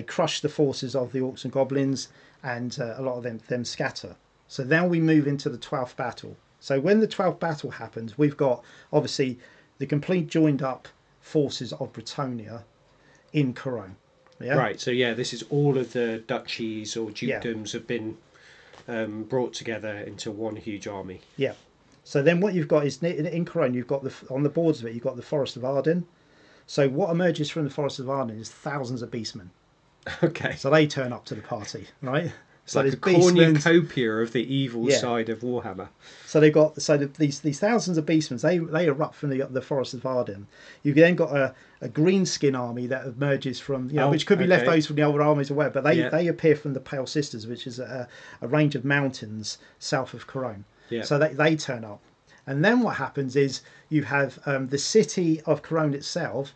crush the forces of the orcs and goblins, and a lot of them scatter. So now we move into the 12th battle. So when the 12th battle happens, we've got obviously the complete joined up forces of Bretonnia in Couronne. Yeah? Right. So this is all of the duchies or dukedoms have been brought together into one huge army. Yeah. So then what you've got is in Couronne, you've got on the borders of it, you've got the Forest of Arden. So what emerges from the Forest of Arden is thousands of beastmen. Okay. So they turn up to the party, right? It's like a cornucopia of the evil side of Warhammer. So they've got these thousands of beastmen. They erupt from the Forest of Arden. You've then got a greenskin army that emerges from which could be leftovers from the old armies or whatever. But they appear from the Pale Sisters, which is a range of mountains south of Couronne. Yeah. So they turn up, and then what happens is you have the city of Couronne itself.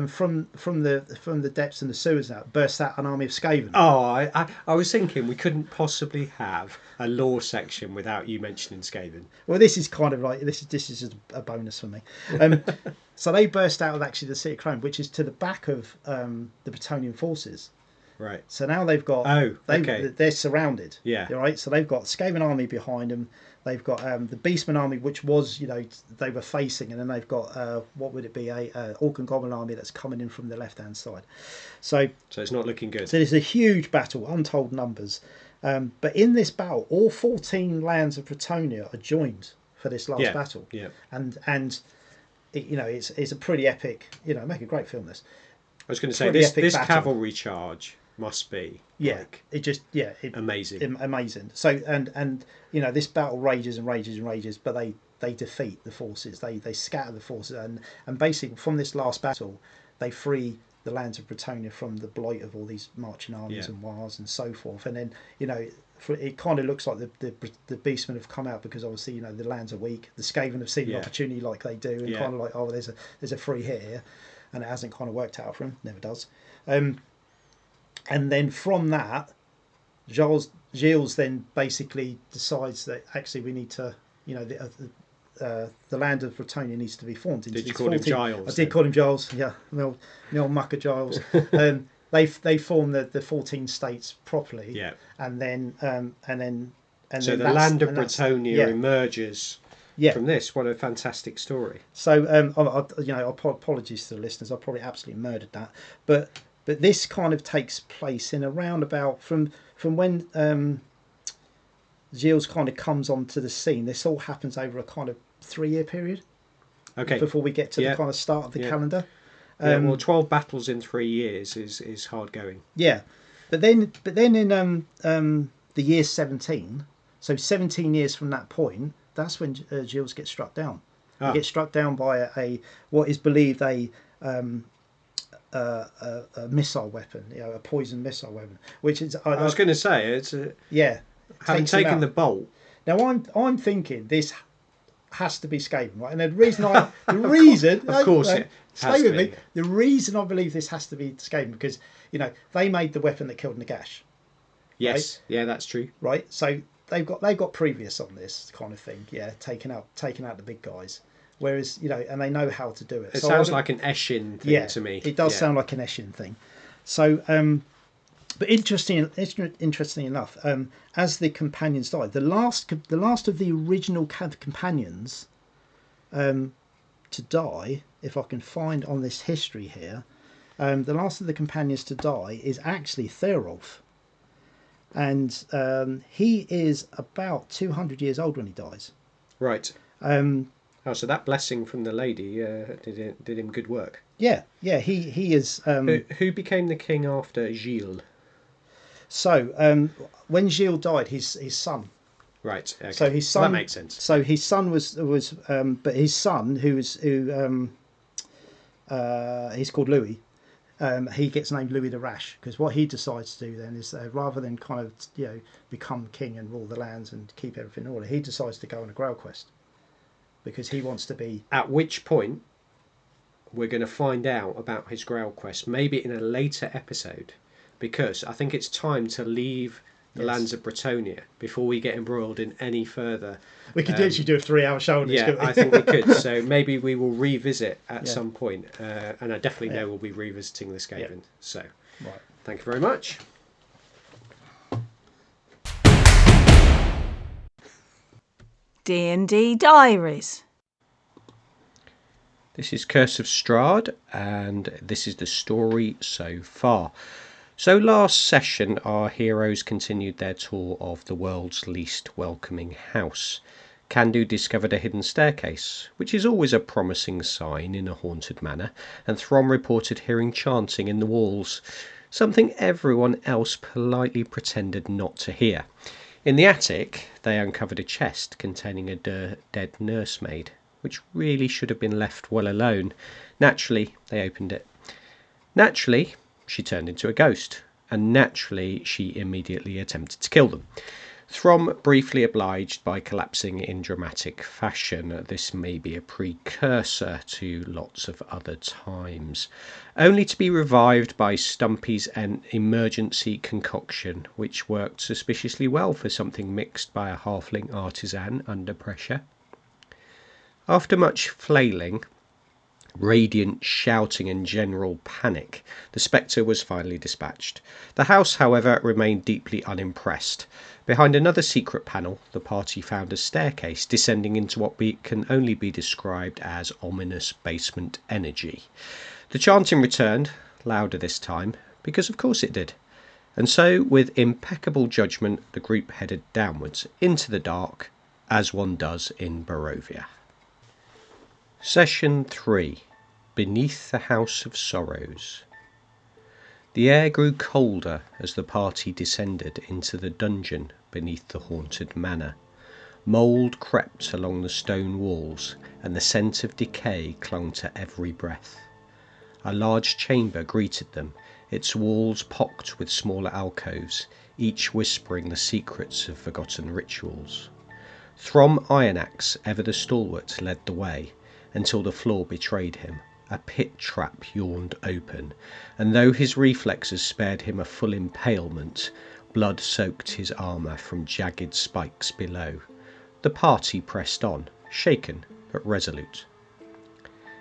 From the depths and the sewers now bursts out an army of Skaven. Oh, I was thinking we couldn't possibly have a lore section without you mentioning Skaven. Well, this is kind of like this is just a bonus for me. So they burst out of actually the city of Couronne, which is to the back of the Bretonnian forces. Right. So now they've got they're surrounded. Yeah. Right. So they've got Skaven army behind them. They've got the Beastman army, which was they were facing, and then they've got what would it be a Orc and Goblin army that's coming in from the left hand side. So it's not looking good. So it's a huge battle, untold numbers. But in this battle, all 14 lands of Bretonnia are joined for this last battle. Yeah. And it's a pretty epic. Make a great film. This. I was going to say this cavalry charge must be amazing. Amazing. So and this battle rages and rages and rages, but they defeat the forces. They scatter the forces, and basically from this last battle, they free the lands of Bretonnia from the blight of all these marching armies and wars and so forth. And then it kind of looks like the beastmen have come out because obviously the lands are weak. The Skaven have seen the opportunity like they do, and kind of like there's a free hit here, and it hasn't kind of worked out for them. Never does. And then from that, Giles then basically decides that actually we need to, the land of Bretonnia needs to be formed. Did you call him Giles? I did call him Giles. Yeah, the old mucker Giles. They form the 14 states properly. Yeah. And then And so then the land of Bretonnia emerges from this. What a fantastic story. So, apologies to the listeners. I probably absolutely murdered that, but this kind of takes place in around about from when Giles kind of comes onto the scene. This all happens over a kind of 3-year period. Okay. Before we get to the kind of start of the calendar. 12 battles in 3 years is hard going. Yeah, but then in the year 17, so 17 years from that point, that's when Giles gets struck down. He gets struck down by a what is believed a missile weapon, a poison missile weapon. Which is I was going to say it's having taken the bolt. Now I'm thinking this has to be Skaven, right? And the reason of course it has to be. The reason I believe this has to be Skaven because they made the weapon that killed Nagash. Yes, right? Yeah, that's true. Right, so they've got previous on this kind of thing. Yeah, taking out the big guys. Whereas and they know how to do it. It sounds like an Eshin thing to me. It does sound like an Eshin thing. So, but interestingly enough, as the companions died, the last of the original companions to die, if I can find on this history here, the last of the companions to die is actually Thorolf. And he is about 200 years old when he dies. Right. So that blessing from the lady did him good work. Yeah. He is. Who became the king after Giles? So when Giles died, his son. Right. Okay. So his son. Well, that makes sense. So his son was but his son he's called Louis. He gets named Louis the Rash because what he decides to do then is rather than kind of become king and rule the lands and keep everything in order, he decides to go on a grail quest because he wants to be. At which point, we're going to find out about his grail quest, maybe in a later episode, because I think it's time to leave the lands of Bretonnia before we get embroiled in any further. We could actually do a 3-hour show on this. Yeah, I think we could. So maybe we will revisit at some point, and I definitely know we'll be revisiting the Skaven. Yeah. So, thank you very much. D&D Diaries. This is Curse of Strahd, and this is the story so far. So last session our heroes continued their tour of the world's least welcoming house. Candu discovered a hidden staircase, which is always a promising sign in a haunted manor, and Throm reported hearing chanting in the walls, something everyone else politely pretended not to hear. In the attic they uncovered a chest containing a dead nursemaid, which really should have been left well alone. Naturally they opened it. Naturally she turned into a ghost, and naturally she immediately attempted to kill them. Throm briefly obliged by collapsing in dramatic fashion. This may be a precursor to lots of other times, only to be revived by Stumpy's an emergency concoction, which worked suspiciously well for something mixed by a halfling artisan under pressure. After much flailing, radiant shouting and general panic, the spectre was finally dispatched. The house, however, remained deeply unimpressed. Behind another secret panel, the party found a staircase descending into what can only be described as ominous basement energy. The chanting returned, louder this time, because of course it did. And so, with impeccable judgment, the group headed downwards, into the dark, as one does in Barovia. Session 3. Beneath the House of Sorrows. The air grew colder as the party descended into the dungeon beneath the haunted manor. Mould crept along the stone walls, and the scent of decay clung to every breath. A large chamber greeted them, its walls pocked with smaller alcoves, each whispering the secrets of forgotten rituals. Throm Ironaxe, ever the stalwart, led the way, until the floor betrayed him. A pit trap yawned open, and though his reflexes spared him a full impalement, blood soaked his armour from jagged spikes below. The party pressed on, shaken but resolute.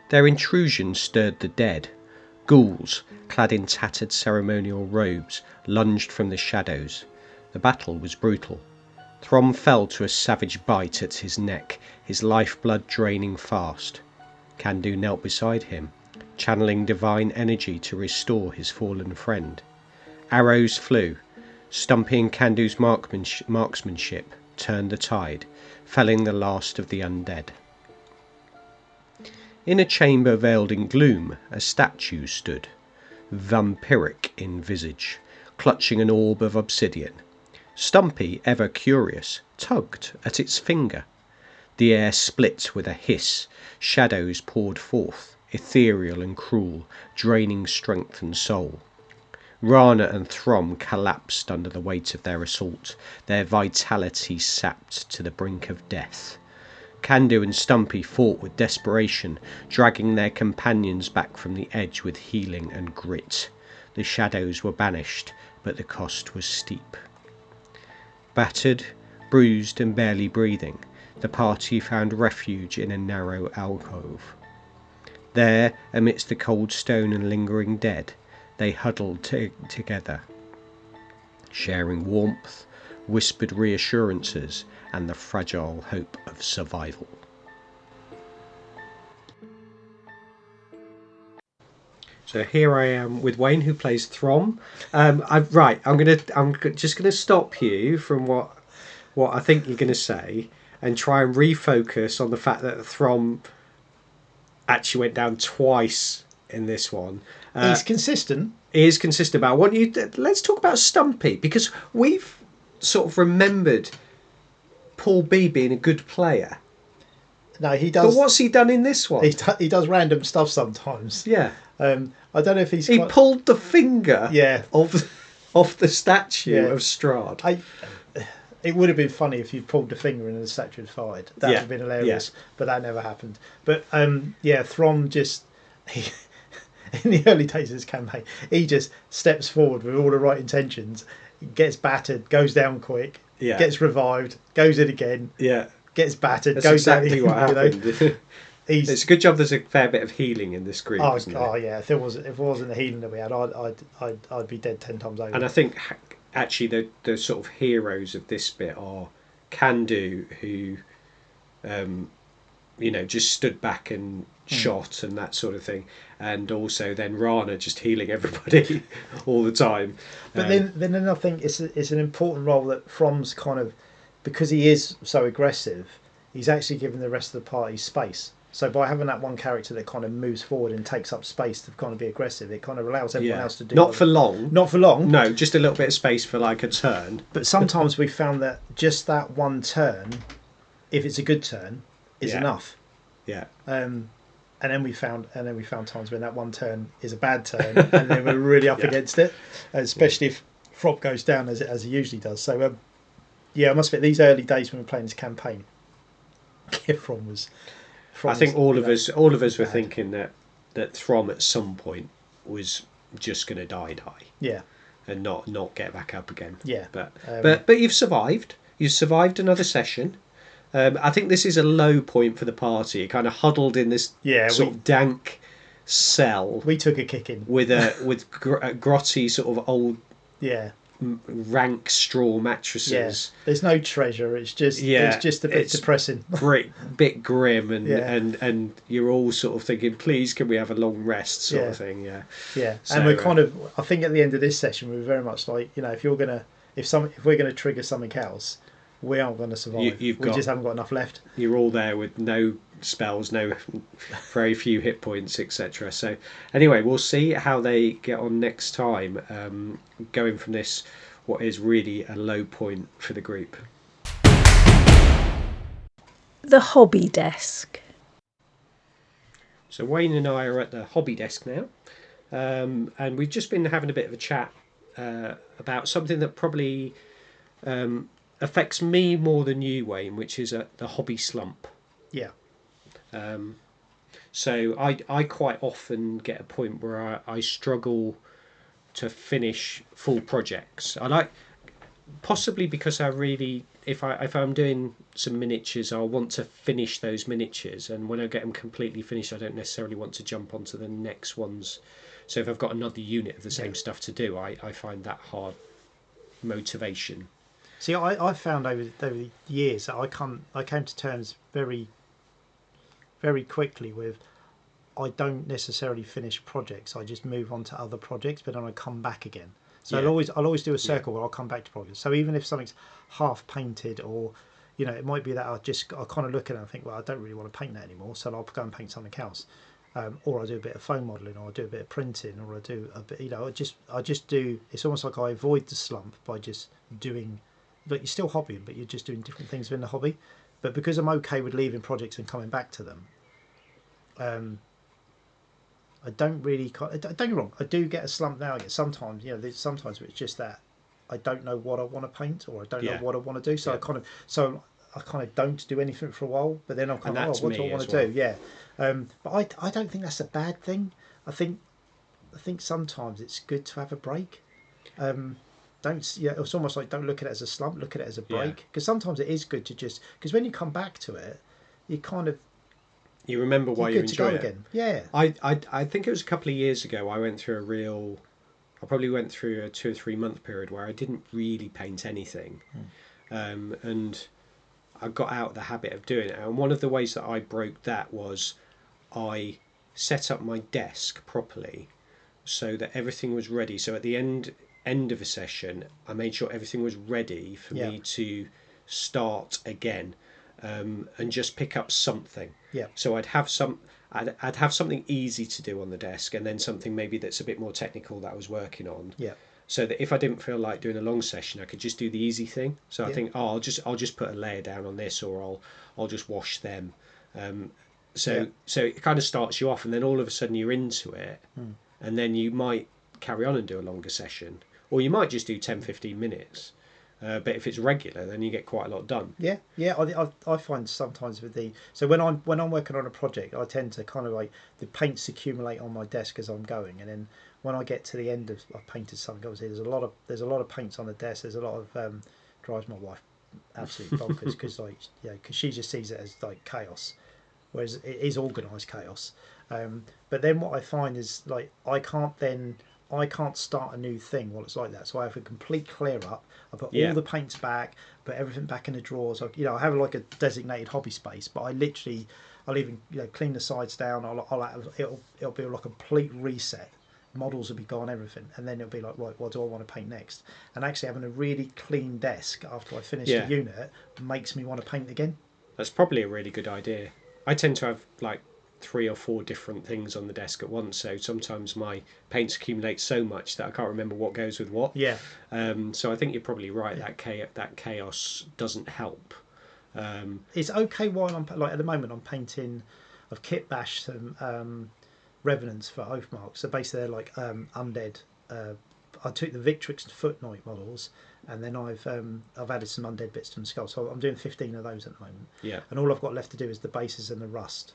Their intrusion stirred the dead. Ghouls, clad in tattered ceremonial robes, lunged from the shadows. The battle was brutal. Throm fell to a savage bite at his neck, his lifeblood draining fast. Candu knelt beside him, channeling divine energy to restore his fallen friend. Arrows flew. Stumpy and Candu's marksmanship turned the tide, felling the last of the undead. In a chamber veiled in gloom, a statue stood, vampiric in visage, clutching an orb of obsidian. Stumpy, ever curious, tugged at its finger. The air split with a hiss, shadows poured forth, ethereal and cruel, draining strength and soul. Rana and Throm collapsed under the weight of their assault, their vitality sapped to the brink of death. Candu and Stumpy fought with desperation, dragging their companions back from the edge with healing and grit. The shadows were banished, but the cost was steep. Battered, bruised and barely breathing, the party found refuge in a narrow alcove. There, amidst the cold stone and lingering dead, they huddled together, sharing warmth, whispered reassurances, and the fragile hope of survival. So here I am with Wayne, who plays Throm. I'm just gonna stop you from what I think you're gonna say, and try and refocus on the fact that Throm actually went down twice in this one. He's consistent. He is consistent. But I want you to, let's talk about Stumpy, because we've sort of remembered Paul B being a good player. No, he does. But what's he done in this one? He does random stuff sometimes. Yeah. I don't know if he pulled the finger. Yeah. Off the statue of Strahd. It would have been funny if you pulled the finger and the statue had fired. That would have been hilarious. Yeah. But that never happened. But Throm just in the early days of this campaign, he just steps forward with all the right intentions, gets battered, goes down quick, gets revived, goes in again, gets battered, That's goes exactly down. What happened. You know? It's a good job there's a fair bit of healing in this group. Isn't Oh yeah, if it wasn't the healing that we had, I'd be dead 10 times over. And I think actually the sort of heroes of this bit are Candu, who just stood back and shot and that sort of thing, and also then Rana just healing everybody all the time. But then I think it's an important role that Throm's kind of, because he is so aggressive, he's actually giving the rest of the party space. So by having that one character that kind of moves forward and takes up space to kind of be aggressive, it kind of allows everyone else to do Not for long. No, just a little bit of space for like a turn. But sometimes we found that just that one turn, if it's a good turn, is enough. Yeah. And then we found times when that one turn is a bad turn, and then we're really up against it, especially if Throp goes down as he usually does. So I must admit, these early days when we were playing this campaign, Throm was. I think all of us were thinking that Throm at some point was just going to die. Yeah. And not get back up again. Yeah. But you've survived. You've survived another session. I think this is a low point for the party. It kind of huddled in this sort of dank cell. We took a kicking with grotty sort of old rank straw mattresses. There's no treasure. It's just a bit depressing. Bit grim, and you're all sort of thinking, please, can we have a long rest, sort of thing. Yeah. So, and we're kind of, I think at the end of this session, we were very much like, if we're gonna trigger something else, we aren't going to survive. We just haven't got enough left. You're all there with no spells, very few hit points, etc. So anyway, we'll see how they get on next time, going from this, what is really a low point for the group. The hobby desk. So Wayne and I are at the hobby desk now, and we've just been having a bit of a chat about something that probably affects me more than you, Wayne, which is the hobby slump. Yeah. So I quite often get a point where I struggle to finish full projects. I like, possibly because I really, if I'm doing some miniatures, I want to finish those miniatures, and when I get them completely finished, I don't necessarily want to jump onto the next ones. So if I've got another unit of the same stuff to do, I find that hard motivation. See, I found over the years that I came to terms very very quickly with I don't necessarily finish projects. I just move on to other projects, but then I come back again. So Yeah. I'll always do a circle where I'll come back to projects. So even if something's half painted, or it might be that I kind of look at it and think, well, I don't really want to paint that anymore, so I'll go and paint something else. Or I do a bit of foam modelling, or I do a bit of printing, or I do a bit. I just do. It's almost like I avoid the slump by just doing. But you're still hobbying, but you're just doing different things within the hobby. But because I'm okay with leaving projects and coming back to them, I don't really. Don't get me wrong. I do get a slump now. Again, sometimes, sometimes it's just that I don't know what I want to paint, or I don't know what I want to do. So I kind of don't do anything for a while. But then I'm kind of, what do I want to do? Yeah. But I don't think that's a bad thing. I think sometimes it's good to have a break. It's almost like don't look at it as a slump. Look at it as a break, because sometimes it is good to just, because when you come back to it, you kind of. You remember why you enjoy it again. Yeah. I think it was a couple of years ago I went through I probably went through a 2 or 3 month period where I didn't really paint anything. And I got out of the habit of doing it. And one of the ways that I broke that was I set up my desk properly so that everything was ready. So at the end of a session, I made sure everything was ready for me to start again, and just pick up something. Yeah. So I'd have something easy to do on the desk, and then something maybe that's a bit more technical that I was working on. Yeah. So that if I didn't feel like doing a long session, I could just do the easy thing. So I think, I'll just put a layer down on this, or I'll just wash them. So it kind of starts you off, and then all of a sudden you're into it, and then you might carry on and do a longer session, or you might just do 10-15 minutes. But if it's regular, then you get quite a lot done. Yeah. I find sometimes so when I'm working on a project, I tend to kind of like the paints accumulate on my desk as I'm going, and then when I get to the end of I've painted something, obviously there's a lot of paints on the desk. There's a lot of drives my wife absolutely bonkers because she just sees it as like chaos, whereas it is organised chaos. But then what I find is like I can't start a new thing while it's like that. So I have a complete clear up. I put all the paints back, put everything back in the drawers. I have like a designated hobby space, but I'll even clean the sides down. It'll be like a complete reset. Models will be gone, everything, and then it'll be like, right, what do I want to paint next? And actually having a really clean desk after I finish the unit makes me want to paint again. That's probably a really good idea. I tend to have like 3 or 4 different things on the desk at once, so sometimes my paints accumulate so much that I can't remember what goes with what. Yeah. So I think you're probably right. That chaos doesn't help. It's okay while I'm like at the moment I'm painting. I've kit bashed some revenants for Oathmark. So basically they're like undead. I took the Victrix Foot Knight models, and then I've added some undead bits to the skull. So I'm doing 15 of those at the moment. Yeah. And all I've got left to do is the bases and the rust.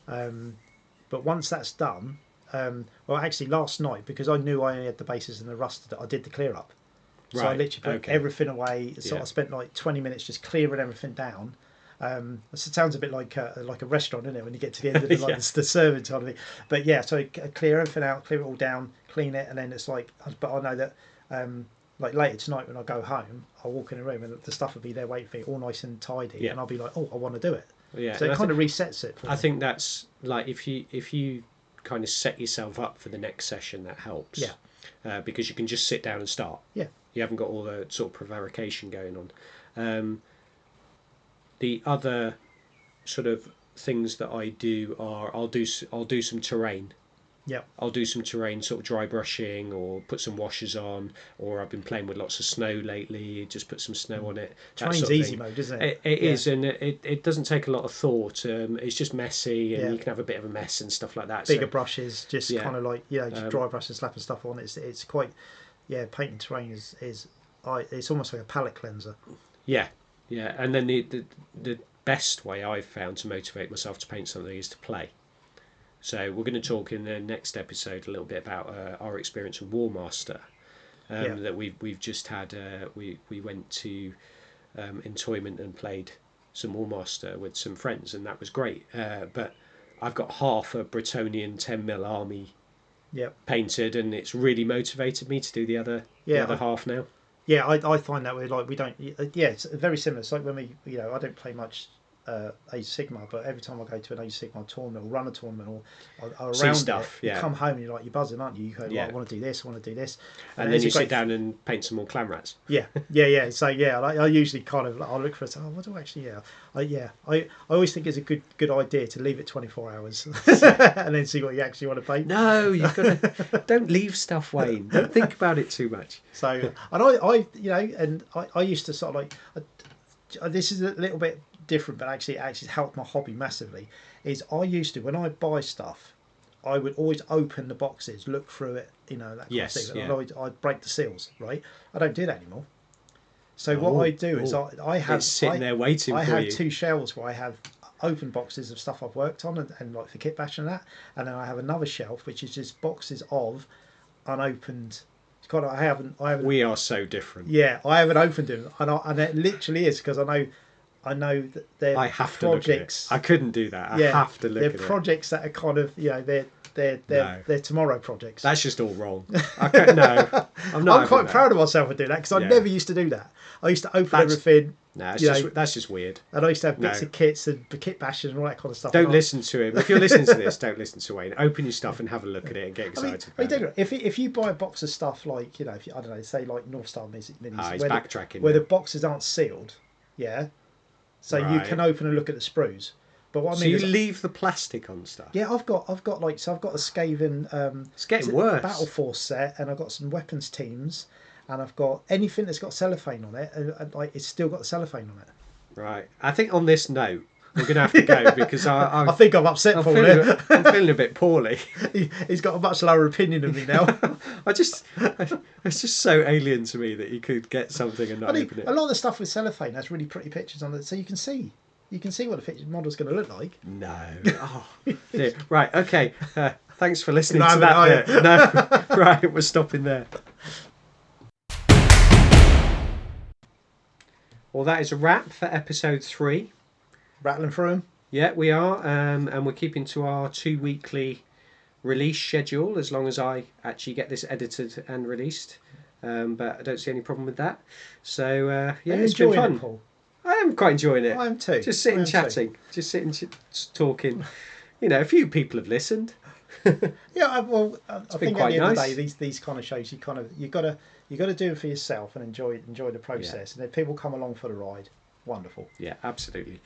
But once that's done, well, actually last night, because I knew I only had the bases and the rust, I did the clear up. So I literally put everything away. So I spent like 20 minutes just clearing everything down. It sounds a bit like a restaurant, isn't it? When you get to the end of it, like the serving side of it. But yeah, so I clear everything out, clear it all down, clean it, and then it's like. But I know that like later tonight when I go home, I'll walk in the room and the stuff will be there waiting for me, all nice and tidy, and I'll be like, oh, I want to do it. Yeah. So it kind of resets it. I think that's like if you kind of set yourself up for the next session, that helps. Yeah. Because you can just sit down and start. Yeah. You haven't got all the sort of prevarication going on. The other sort of things that I do are I'll do some terrain. Yeah. I'll do some terrain, sort of dry brushing, or put some washes on, or I've been playing with lots of snow lately. Just put some snow on it. Terrain's sort of easy mode, isn't it? It is, and it doesn't take a lot of thought. It's just messy, and Yeah. you can have a bit of a mess and stuff like that. Bigger brushes, just kind of like just dry brush and slapping stuff on. It's quite painting terrain is it's almost like a palette cleanser. Yeah, and then the best way I've found to motivate myself to paint something is to play. So we're going to talk in the next episode a little bit about our experience with War Master. That we've just had. We went to Entoyment and played some War Master with some friends, and that was great. But I've got half a Bretonnian 10mm army painted, and it's really motivated me to do the other half now. Yeah, I find that we're like we don't. Yeah, it's very similar. It's like when I don't play much Age of Sigma, but every time I go to an Age of Sigma tournament or run a tournament or See around stuff, it, you yeah. come home and you're you're buzzing, aren't you? You go, Yeah. I want to do this, I want to do this, And then you it's a sit great- down and paint some more clan rats. Yeah. So I usually kind of I look for it. Oh, what do I actually? I always think it's a good idea to leave it 24 hours and then see what you actually want to paint. No, you've got to... Don't leave stuff, Wayne. Don't think about it too much. So, and I used to sort of this is a little bit different, but actually it actually helped my hobby massively. Is I used to, when I buy stuff, I would always open the boxes, look through it, that kind of thing. And I'd break the seals, right? I don't do that anymore. So what I do is I have it's sitting there waiting I for have you. 2 shelves where I have open boxes of stuff I've worked on and like for kit bash and that, and then I have another shelf which is just boxes of unopened. God, I haven't. We are so different. Yeah, I haven't opened them, and it literally is because I know that they're I have projects. to look at it. I couldn't do that. I have to look at it. They're projects that are kind of they're tomorrow projects. That's just all wrong. No, I'm not. I'm quite proud of myself for doing that because I never used to do that. I used to open everything. No, that's just weird. And I used to have bits of kits and kit bashes and all that kind of stuff. Don't listen to him. If you're listening to this, don't listen to Wayne. Open your stuff and have a look at it and get excited. If you buy a box of stuff like if you, I don't know, say like North Star minis, he's backtracking where the boxes aren't sealed, so you can open and look at the sprues. But what I mean is, you leave the plastic on stuff. Yeah, I've got a Skaven. It's getting worse. Battle Force set, and I've got some weapons teams, and I've got anything that's got cellophane on it, and it's still got the cellophane on it. Right. I think on this note, we're going to have to go because I think I'm upset for him. I'm feeling a bit poorly. He's got a much lower opinion of me now. It's just so alien to me that you could get something and not open it. A lot of the stuff with cellophane has really pretty pictures on it, so you can see. You can see what the picture model's going to look like. No. Oh, dear. Right. Okay. Thanks for listening to that bit. No. Right. We're stopping there. Well, that is a wrap for episode 3. Rattling through them. Yeah, we are, and we're keeping to our 2-weekly release schedule as long as I actually get this edited and released. But I don't see any problem with that. So it's been fun. Paul? I am quite enjoying it. I am too. Just sitting chatting, just sitting talking. A few people have listened. Yeah, well, I think at the end of the day, these kind of shows, you got to do it for yourself and enjoy the process. And if people come along for the ride, wonderful. Yeah, absolutely.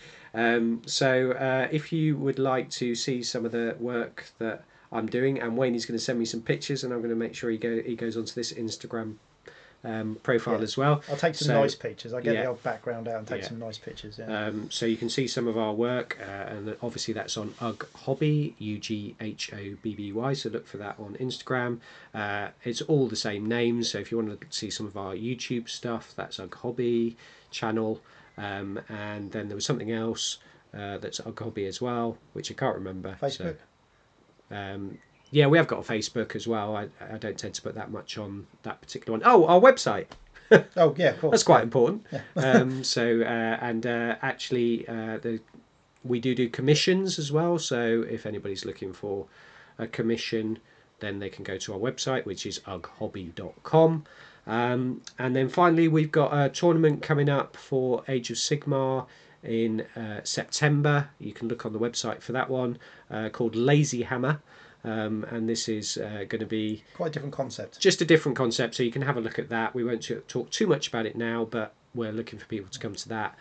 So if you would like to see some of the work that I'm doing, and Wayne is going to send me some pictures, and I'm going to make sure he goes onto this Instagram profile as well. I'll take some nice pictures. I'll get the old background out and take some nice pictures. Yeah. So you can see some of our work, and obviously that's on Ugh Hobby, UGHOBBY. So look for that on Instagram. It's all the same names. So if you want to see some of our YouTube stuff, that's Ugh Hobby channel. And then there was something else that's Ugh Hobby as well, which I can't remember. Facebook. So, yeah, we have got a Facebook as well. I don't tend to put that much on that particular one. Oh, our website. Oh, yeah, of course. That's quite important. Yeah. Actually, we do commissions as well. So if anybody's looking for a commission, then they can go to our website, which is ughhobby.com. And then finally, we've got a tournament coming up for Age of Sigmar in September. You can look on the website for that one, called Lazy Hammer. And this is going to be quite a different concept. Just a different concept, so you can have a look at that. We won't talk too much about it now, but we're looking for people to come to that.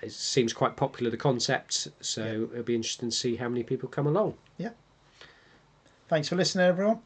It seems quite popular, the concept, so it'll be interesting to see how many people come along. Yeah. Thanks for listening, everyone.